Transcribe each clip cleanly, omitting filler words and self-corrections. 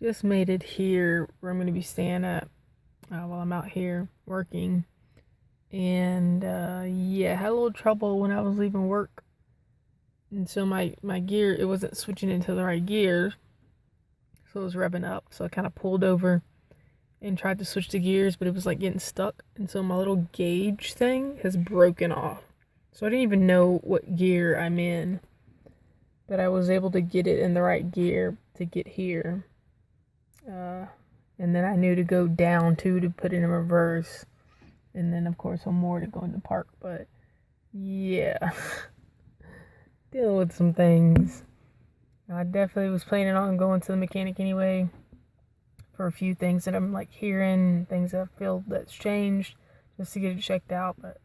Just made it here where I'm going to be staying at while I'm out here working. And yeah, had a little trouble when I was leaving work. And so my gear, it wasn't switching into the right gear. So it was revving up. So I kind of pulled over and tried to switch the gears, but it was like getting stuck. And so my little gauge thing has broken off. So I didn't even know what gear I'm in. But I was able to get it in the right gear to get here. And then I knew to go down too to put it in reverse. And then of course one more to go in the park. But yeah, dealing with some things. I definitely was planning on going to the mechanic anyway for a few things that I'm like hearing, things that I feel that's changed, just to get it checked out. But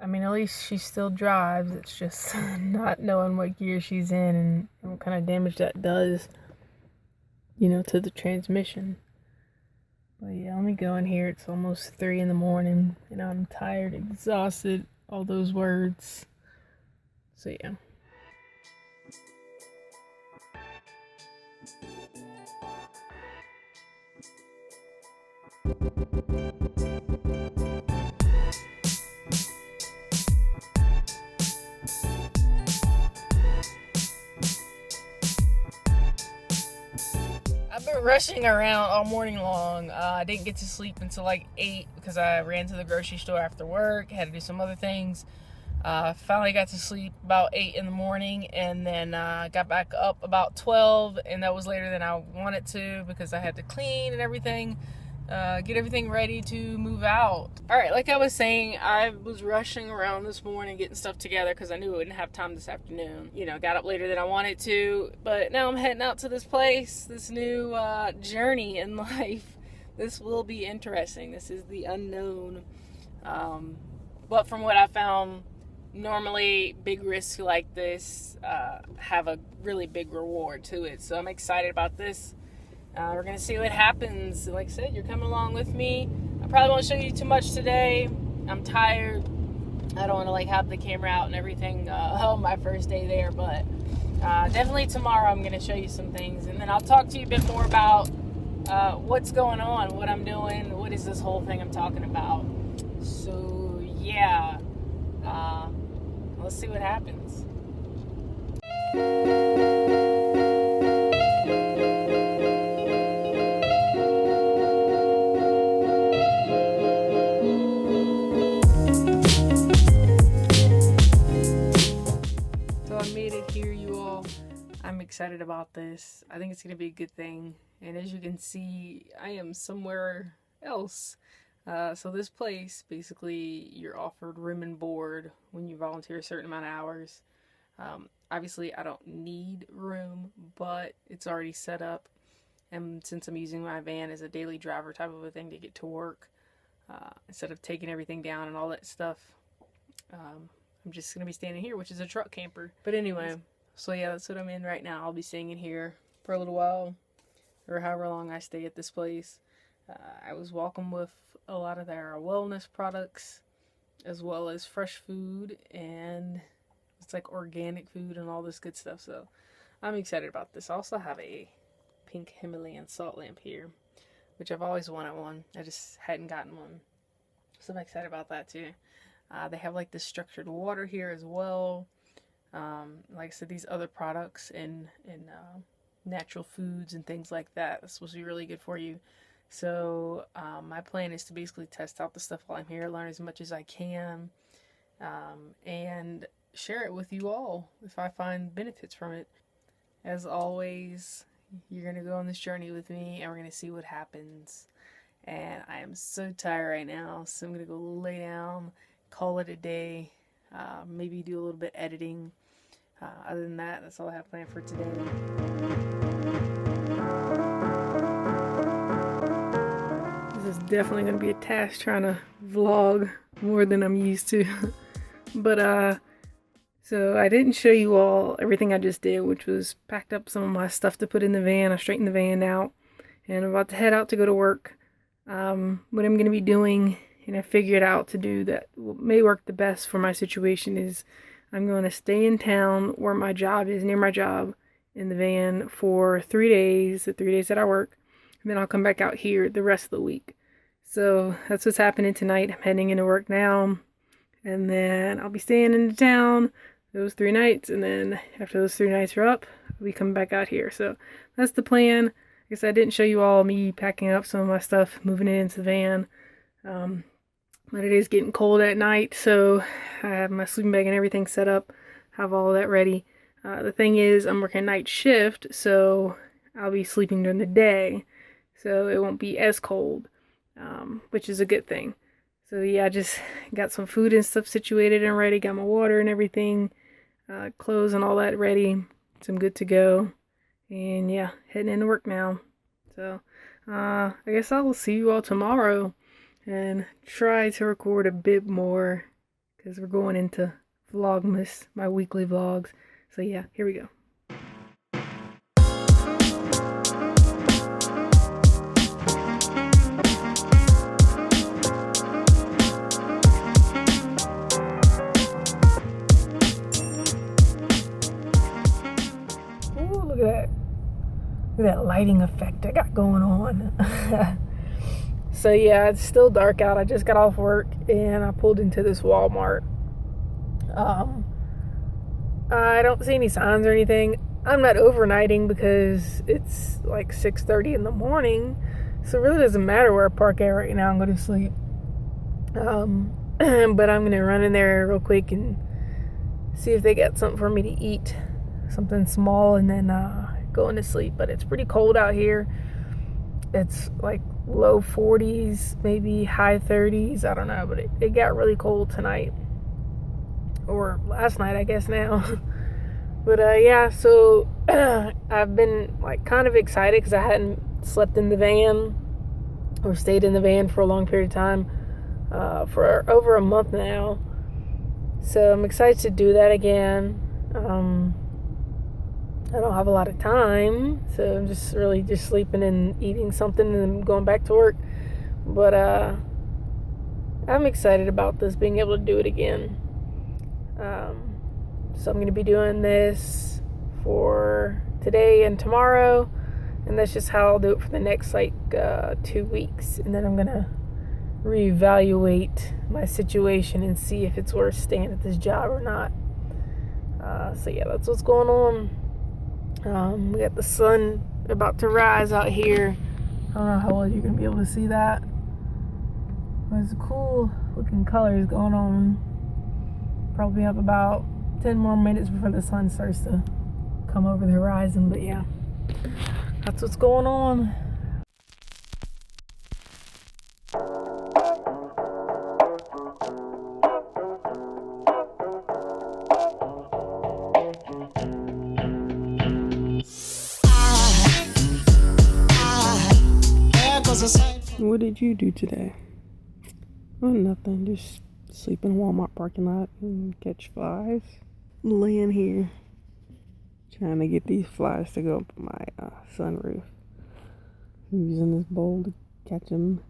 I mean, at least she still drives. It's just not knowing what gear she's in and what kind of damage that does, to the transmission. But yeah, let me go in here. It's almost 3 in the morning, and I'm tired, exhausted, all those words. So yeah. I've been rushing around all morning long. I didn't get to sleep until like 8 because I ran to the grocery store after work, had to do some other things. Finally got to sleep about 8 in the morning, and then got back up about 12, and that was later than I wanted to because I had to clean and everything, get everything ready to move out. Alright, like I was saying, I was rushing around this morning getting stuff together because I knew I wouldn't have time this afternoon. Got up later than I wanted to, but now I'm heading out to this place, this new journey in life. This will be interesting. This is the unknown. But from what I found, normally big risks like this have a really big reward to it. So I'm excited about this. We're going to see what happens. Like I said, you're coming along with me. I probably won't show you too much today. I'm tired. I don't want to have the camera out and everything on my first day there. But definitely tomorrow I'm going to show you some things. And then I'll talk to you a bit more about what's going on, what I'm doing, what is this whole thing I'm talking about. So yeah. Let's see what happens. So I made it here, you all. I'm excited about this. I think it's going to be a good thing. And as you can see, I am somewhere else. So this place, basically, you're offered room and board when you volunteer a certain amount of hours. Obviously, I don't need room, but it's already set up. And since I'm using my van as a daily driver type of a thing to get to work, instead of taking everything down and all that stuff, I'm just going to be standing here, which is a truck camper. But anyway, so yeah, that's what I'm in right now. I'll be staying in here for a little while, or however long I stay at this place. I was welcomed with a lot of their wellness products, as well as fresh food, and it's like organic food and all this good stuff. So I'm excited about this. I also have a pink Himalayan salt lamp here, which I've always wanted one. I just hadn't gotten one. So I'm excited about that too. They have like this structured water here as well. Like I said, these other products and natural foods and things like that. That's supposed to be really good for you. So my plan is to basically test out the stuff while I'm here, learn as much as I can, and share it with you all if I find benefits from it. As always, you're going to go on this journey with me, and we're going to see what happens. And I am so tired right now, so I'm going to go lay down, call it a day, maybe do a little bit editing. Other than that, that's all I have planned for today. This is definitely going to be a task trying to vlog more than I'm used to. But so I didn't show you all everything I just did, which was packed up some of my stuff to put in the van. I straightened the van out, and I'm about to head out to go to work. What I'm going to be doing, and I figured out to do that may work the best for my situation, is I'm going to stay in town where my job is, near my job, in the van for 3 days, the 3 days that I work, and then I'll come back out here the rest of the week. So that's what's happening tonight. I'm heading into work now, and then I'll be staying in the town those 3 nights, and then after those 3 nights are up, I'll be coming back out here. So that's the plan. I guess I didn't show you all me packing up some of my stuff, moving it into the van. But it is getting cold at night, so I have my sleeping bag and everything set up, have all that ready. The thing is, I'm working night shift, so I'll be sleeping during the day, so it won't be as cold, which is a good thing. So yeah, I just got some food and stuff situated and ready, got my water and everything, clothes and all that ready, so I'm good to go. And yeah, heading into work now. So I guess I will see you all tomorrow and try to record a bit more because we're going into Vlogmas, my weekly vlogs. So yeah, here we go. Ooh, look at that. Look at that lighting effect I got going on. So yeah, it's still dark out. I just got off work and I pulled into this Walmart. I don't see any signs or anything. I'm not overnighting because it's like 6:30 in the morning. So it really doesn't matter where I park at right now. I'm going to sleep. But I'm going to run in there real quick and see if they got something for me to eat. Something small, and then going to sleep. But it's pretty cold out here. It's like low 40s, maybe high 30s. I don't know, but it got really cold tonight. Or last night, I guess now. But yeah, so I've been like kind of excited because I hadn't slept in the van or stayed in the van for a long period of time for over a month now. So I'm excited to do that again. I don't have a lot of time, so I'm just really just sleeping and eating something and then going back to work. But I'm excited about this, being able to do it again. So I'm going to be doing this for today and tomorrow, and that's just how I'll do it for the next like 2 weeks, and then I'm going to reevaluate my situation and see if it's worth staying at this job or not. So yeah, that's what's going on. We got the sun about to rise out here. I don't know how well you're going to be able to see that. There's cool looking colors going on. Probably have about 10 more minutes before the sun starts to come over the horizon. But yeah, that's what's going on. What did you do today? Oh, nothing. Just sleep in a Walmart parking lot and catch flies. Laying here trying to get these flies to go up my sunroof. I'm using this bowl to catch them,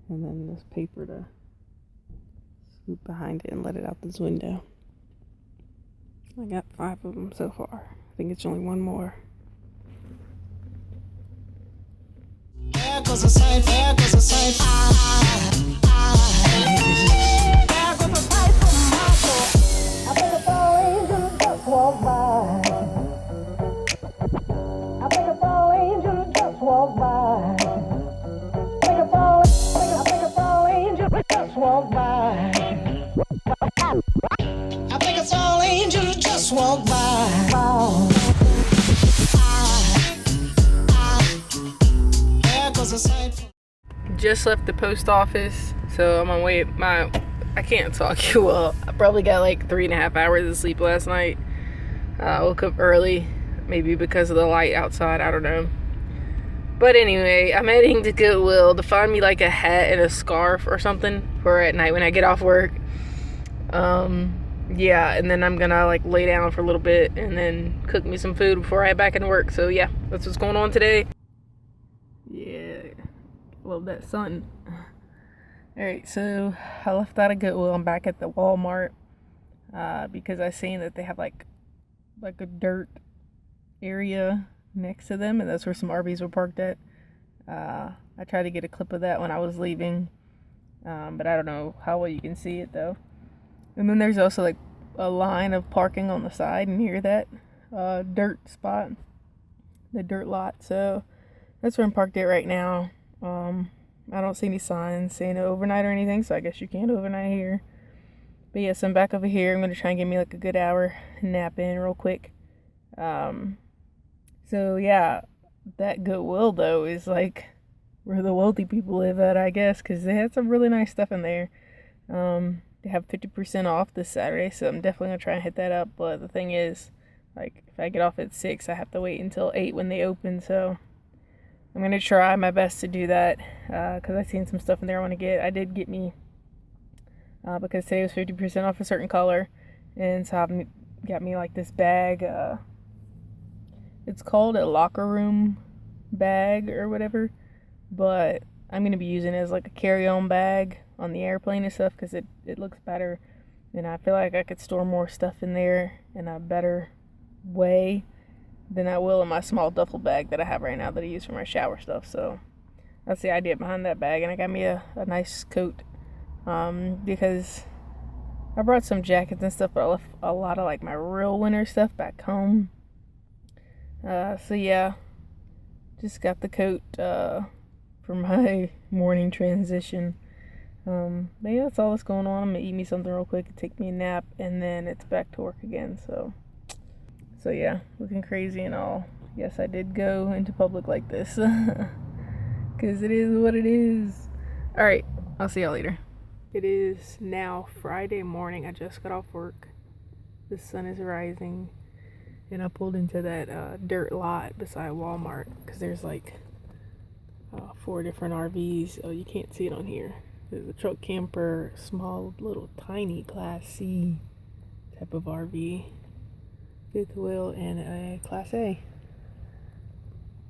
and then this paper to scoop behind it and let it out this window. I got 5 of them so far. I think it's only one more. There goes the sight, there goes the sight. There goes the sight from my soul. I think it's all angels just walk by. I think it's all angels just walk by. I think it's all angels just walk by. I think it's all angels just walk by. Just left the post office, so I'm on my way. I can't talk well. I probably got like 3.5 hours of sleep last night. I woke up early, maybe because of the light outside, I don't know. But anyway, I'm heading to Goodwill to find me like a hat and a scarf or something for at night when I get off work. Yeah, and then I'm gonna like lay down for a little bit and then cook me some food before I head back into work. So yeah, that's what's going on today. Yeah, love that sun. Alright, so I left out of Goodwill. I'm back at the Walmart because I seen that they have like a dirt area next to them, and that's where some RVs were parked at. I tried to get a clip of that when I was leaving, but I don't know how well you can see it though. And then there's also like a line of parking on the side near that dirt spot, the dirt lot. So that's where I'm parked at right now. I don't see any signs saying overnight or anything, so I guess you can't overnight here. But yes, I'm back over here. I'm gonna try and get me like a good hour nap in real quick. So yeah, that Goodwill though is like where the wealthy people live at, I guess, because they had some really nice stuff in there. They have 50% off this Saturday, so I'm definitely gonna try and hit that up. But the thing is, like, if I get off at 6, I have to wait until 8 when they open. So I'm gonna try my best to do that because I've seen some stuff in there I want to get. I did get me because today was 50% off a certain color, and so I've got me like this bag. It's called a locker room bag or whatever, but I'm gonna be using it as like a carry-on bag on the airplane and stuff because it looks better, and I feel like I could store more stuff in there in a better way than I will in my small duffel bag that I have right now that I use for my shower stuff. So that's the idea behind that bag. And I got me a nice coat because I brought some jackets and stuff, but I left a lot of like my real winter stuff back home. So yeah, just got the coat for my morning transition. But yeah, that's all that's going on. I'm gonna eat me something real quick and take me a nap, and then it's back to work again. So yeah, looking crazy and all. Yes, I did go into public like this because it is what it is. All right, I'll see y'all later. It is now Friday morning. I just got off work. The sun is rising, and I pulled into that dirt lot beside Walmart because there's like 4 different RVs. Oh, you can't see it on here. There's a truck camper, small little tiny Class C type of RV, 5th wheel, and a Class A.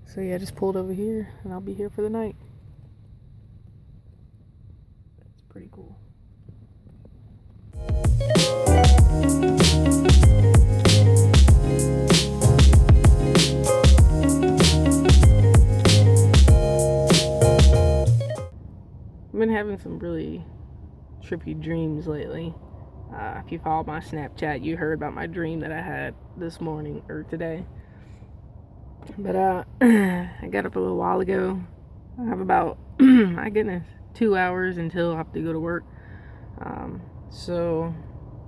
So yeah, I just pulled over here and I'll be here for the night. That's pretty cool. I've been having some really trippy dreams lately. If you followed my Snapchat, you heard about my dream that I had this morning or today. But I got up a little while ago. I have about, my goodness, 2 hours until I have to go to work. So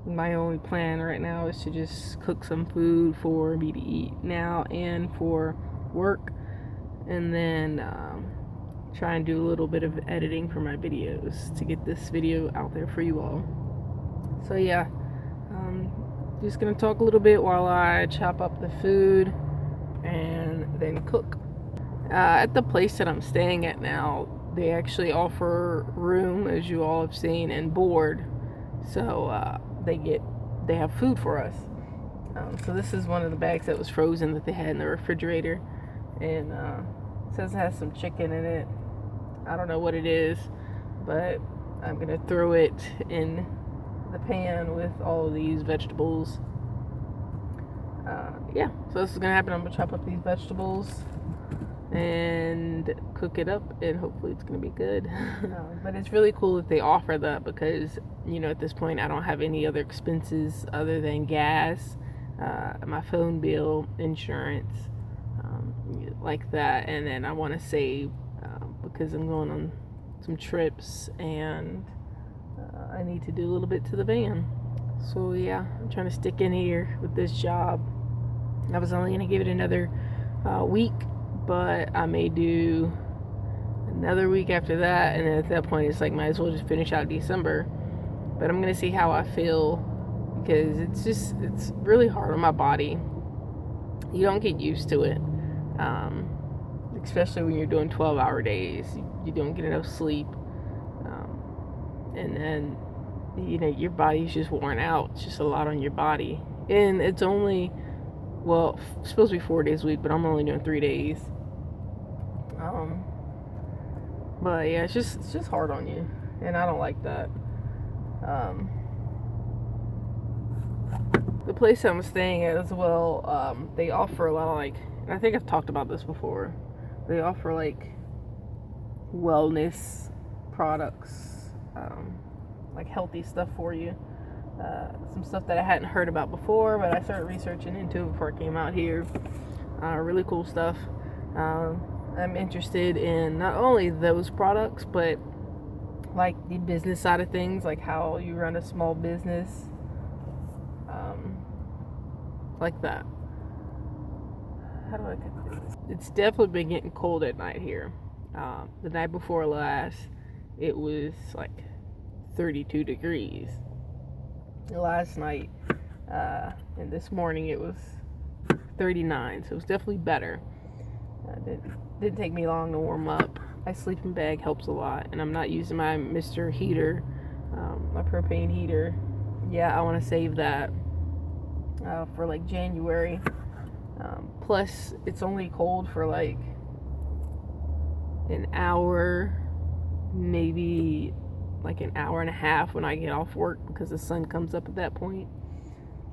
my only plan right now is to just cook some food for me to eat now and for work, and then try and do a little bit of editing for my videos to get this video out there for you all. So yeah, just gonna talk a little bit while I chop up the food and then cook. At the place that I'm staying at now, they actually offer room, as you all have seen, and board. So they have food for us. So this is one of the bags that was frozen that they had in the refrigerator, and it says it has some chicken in it. I don't know what it is, but I'm gonna throw it in the pan with all of these vegetables. Yeah, so this is gonna happen. I'm gonna chop up these vegetables and cook it up, and hopefully it's gonna be good. But it's really cool that they offer that because, you know, at this point I don't have any other expenses other than gas, my phone bill, insurance, like that. And then I want to save because I'm going on some trips, and I need to do a little bit to the van. So yeah, I'm trying to stick in here with this job. I was only gonna give it another week, but I may do another week after that, and then at that point it's like might as well just finish out December. But I'm gonna see how I feel, because it's really hard on my body. You don't get used to it, especially when you're doing 12-hour days. You don't get enough sleep, and then, you know, your body's just worn out. It's just a lot on your body, and it's only, well, it's supposed to be 4 days a week, but I'm only doing 3 days. But yeah, it's just hard on you, and I don't like that. the place I'm staying at as well, they offer a lot of, like, and I think I've talked about this before, they offer like wellness products, like healthy stuff for you. Some stuff that I hadn't heard about before, but I started researching into it before I came out here. Really cool stuff. I'm interested in not only those products, but like the business side of things, like how you run a small business, like that. How do I get through this? It's definitely been getting cold at night here. The night before last, it was like 32 degrees. Last night and this morning it was 39, so it was definitely better. Didn't take me long to warm up. My sleeping bag helps a lot, and I'm not using my Mr. Heater, my propane heater. Yeah, I want to save that for like January. Plus, it's only cold for like an hour, maybe like an hour and a half when I get off work, because the sun comes up at that point.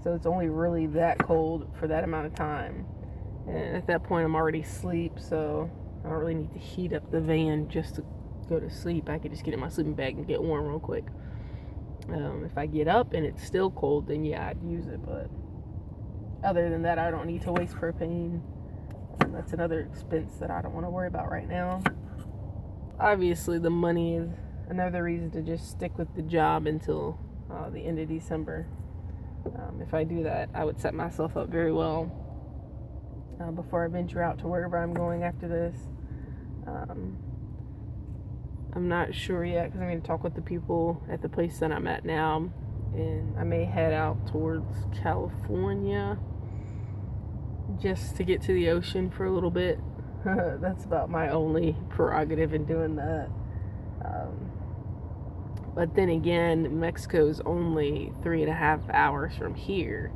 So it's only really that cold for that amount of time. And at that point, I'm already asleep, so I don't really need to heat up the van just to go to sleep. I could just get in my sleeping bag and get warm real quick. If I get up and it's still cold, then yeah, I'd use it. But other than that, I don't need to waste propane. That's another expense that I don't want to worry about right now. Obviously, the money is another reason to just stick with the job until the end of December. If I do that, I would set myself up very well before I venture out to wherever I'm going after this. I'm not sure yet, because I'm going to talk with the people at the place that I'm at now, and I may head out towards California just to get to the ocean for a little bit. That's about my only prerogative in doing that. But then again, Mexico's only 3.5 hours from here,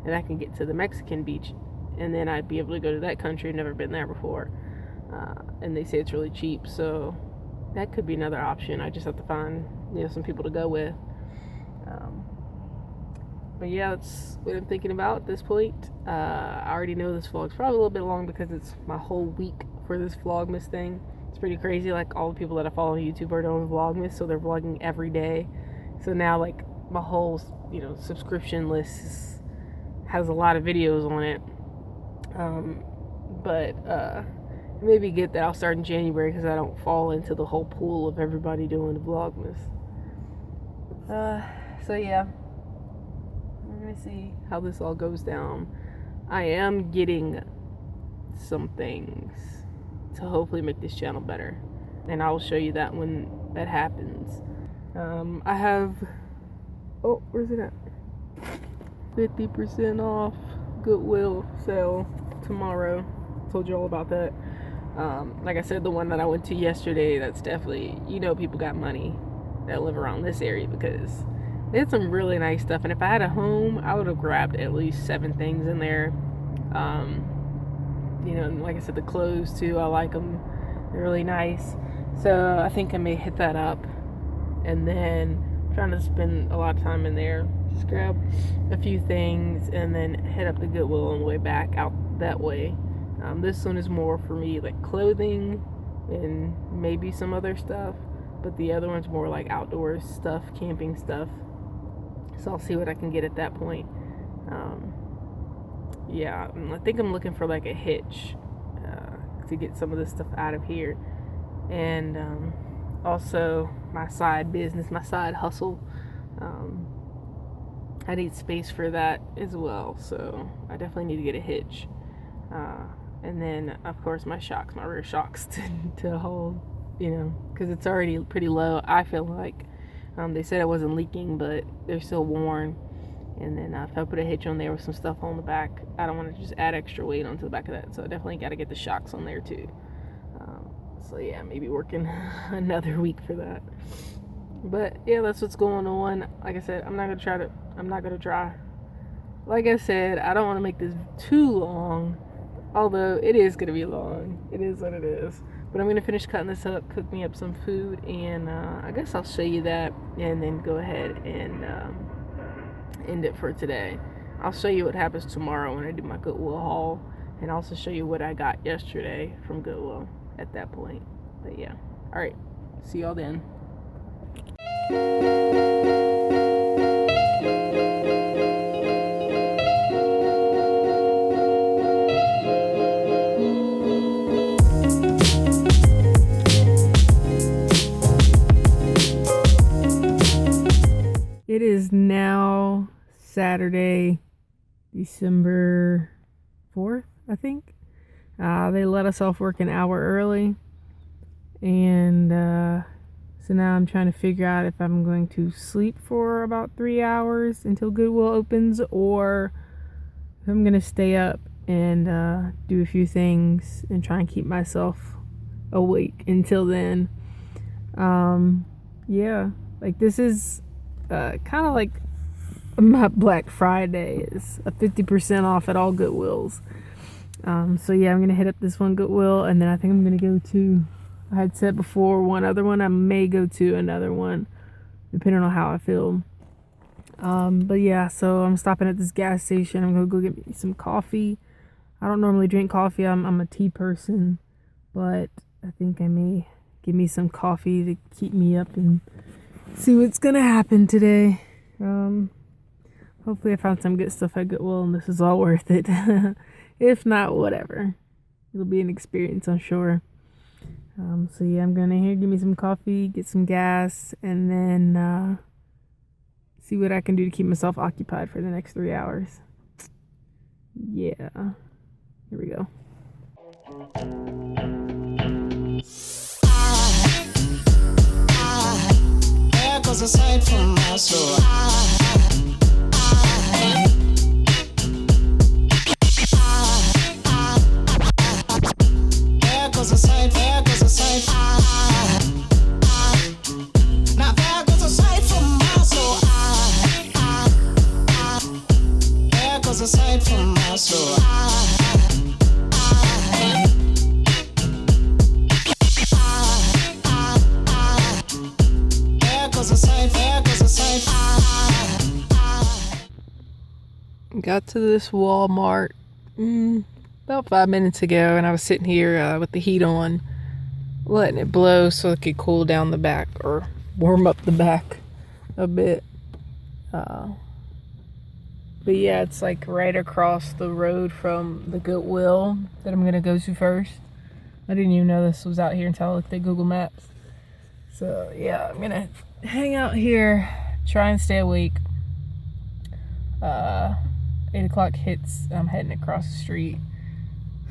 and I can get to the Mexican beach, and then I'd be able to go to that country. I've never been there before, and they say it's really cheap, so that could be another option. I just have to find, some people to go with. But yeah, that's what I'm thinking about at this point. I already know this vlog's probably a little bit long because it's my whole week for this Vlogmas thing. It's pretty crazy. Like, all the people that I follow on YouTube are doing Vlogmas, so they're vlogging every day. So now, like, my whole, subscription list has a lot of videos on it. But it may be good that I'll start in January, because I don't fall into the whole pool of everybody doing the Vlogmas. So yeah, we're gonna see how this all goes down. I am getting some things to hopefully make this channel better, and I'll show you that when that happens. I have, where's it at? 50% off Goodwill sale tomorrow. Told you all about that. Like I said, the one that I went to yesterday, that's definitely, people got money that live around this area, because they had some really nice stuff. And if I had a home, I would have grabbed at least 7 things in there. Like I said, the clothes too, I like them. They're really nice. So I think I may hit that up, and then I'm trying to spend a lot of time in there. Just grab a few things and then head up to Goodwill on the way back out that way. This one is more for me like clothing and maybe some other stuff, but the other one's more like outdoor stuff, camping stuff. So I'll see what I can get at that point. Yeah, I think I'm looking for like a hitch to get some of this stuff out of here. And also my side business, my side hustle. I need space for that as well, so I definitely need to get a hitch. And then, of course, my rear shocks to hold, because it's already pretty low. I feel like they said it wasn't leaking, but they're still worn. And then if I put a hitch on there with some stuff on the back, I don't want to just add extra weight onto the back of that. So I definitely got to get the shocks on there too. So yeah, maybe working another week for that. But yeah, that's what's going on. Like I said, I'm not gonna try. Like I said, I don't want to make this too long. Although it is going to be long. It is what it is. But I'm going to finish cutting this up, cook me up some food, and I guess I'll show you that, and then go ahead and end it for today. I'll show you what happens tomorrow when I do my Goodwill haul, and also show you what I got yesterday from Goodwill at that point. But yeah, all right, see y'all then. It is now Saturday, December 4th, I think. They let us off work an hour early, and so now I'm trying to figure out if I'm going to sleep for about 3 hours until Goodwill opens, or if I'm going to stay up and do a few things and try and keep myself awake until then. Yeah, like this is kind of like my Black Friday is a 50% off at all Goodwills. So yeah, I'm gonna hit up this one Goodwill, and then I think I'm gonna go to, I had said before, one other one. I may go to another one depending on how I feel. But yeah, so I'm stopping at this gas station. I'm gonna go get me some coffee. I don't normally drink coffee. I'm a tea person, but I think I may give me some coffee to keep me up and see what's gonna happen today. Hopefully I found some good stuff at Goodwill and this is all worth it. If not, whatever. It'll be an experience, I'm sure. So yeah, I'm gonna here give me some coffee, get some gas, and then see what I can do to keep myself occupied for the next 3 hours. Yeah. Here we go. There goes a sight from my soul. There goes a sight, there goes a sight. Now there goes a sight from my soul. There goes a sight from my soul. Got to this Walmart about 5 minutes ago, and I was sitting here with the heat on, letting it blow so it could cool down the back or warm up the back a bit. But yeah, it's like right across the road from the Goodwill that I'm gonna go to first. I didn't even know this was out here until I looked at Google Maps. So yeah, I'm gonna hang out here, try and stay awake. 8 o'clock hits, I'm heading across the street.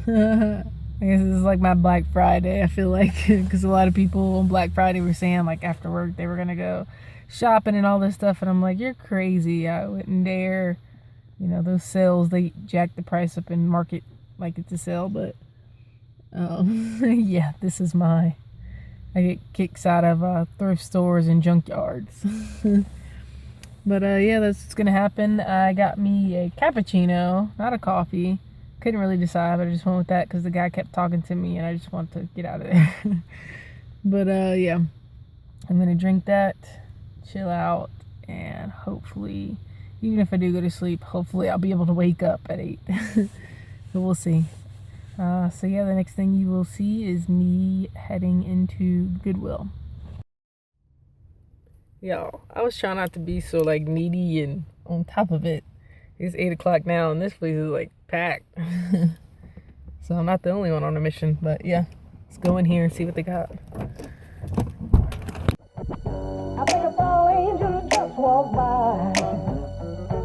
I guess this is like my Black Friday, I feel like, because a lot of people on Black Friday were saying like after work they were gonna go shopping and all this stuff, and I'm like, you're crazy. I wouldn't dare. You know, those sales, they jack the price up and market like it's a sale, but yeah, this is I get kicks out of thrift stores and junkyards. But yeah, that's what's gonna happen. I got me a cappuccino, not a coffee. Couldn't really decide, but I just went with that because the guy kept talking to me and I just wanted to get out of there. But yeah, I'm gonna drink that, chill out, and hopefully, even if I do go to sleep, hopefully I'll be able to wake up at 8. So we'll see. So yeah, the next thing you will see is me heading into Goodwill. Y'all, I was trying not to be so like needy and on top of it. It's 8 o'clock now and this place is like packed. So I'm not the only one on a mission, but yeah, let's go in here and see what they got. I think a fall angel just walked by.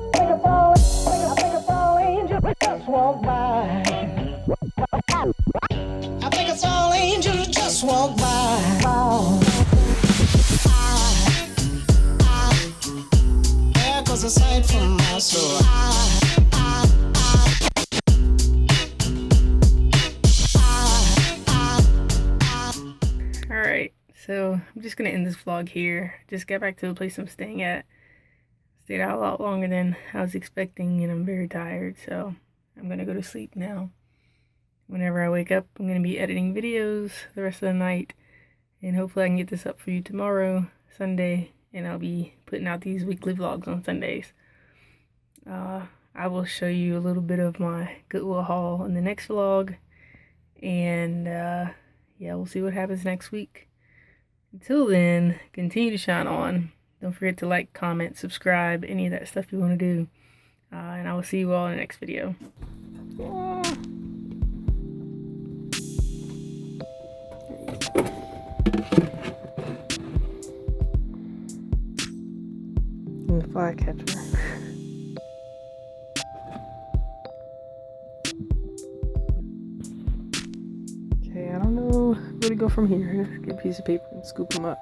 I think a fall angel just walked by. I think a fall angel just walked by. There goes a sight from my soul. Alright, so I'm just gonna end this vlog here. Just got back to the place I'm staying at. Stayed out a lot longer than I was expecting, and I'm very tired, so I'm gonna go to sleep now. Whenever I wake up, I'm gonna be editing videos the rest of the night, and hopefully I can get this up for you tomorrow, Sunday, and I'll be putting out these weekly vlogs on Sundays. I will show you a little bit of my Goodwill haul in the next vlog. And yeah, we'll see what happens next week. Until then, continue to shine on. Don't forget to like, comment, subscribe, any of that stuff you want to do. And I will see you all in the next video. And the flycatcher. Okay, I don't know where to go from here. Just get a piece of paper and scoop them up.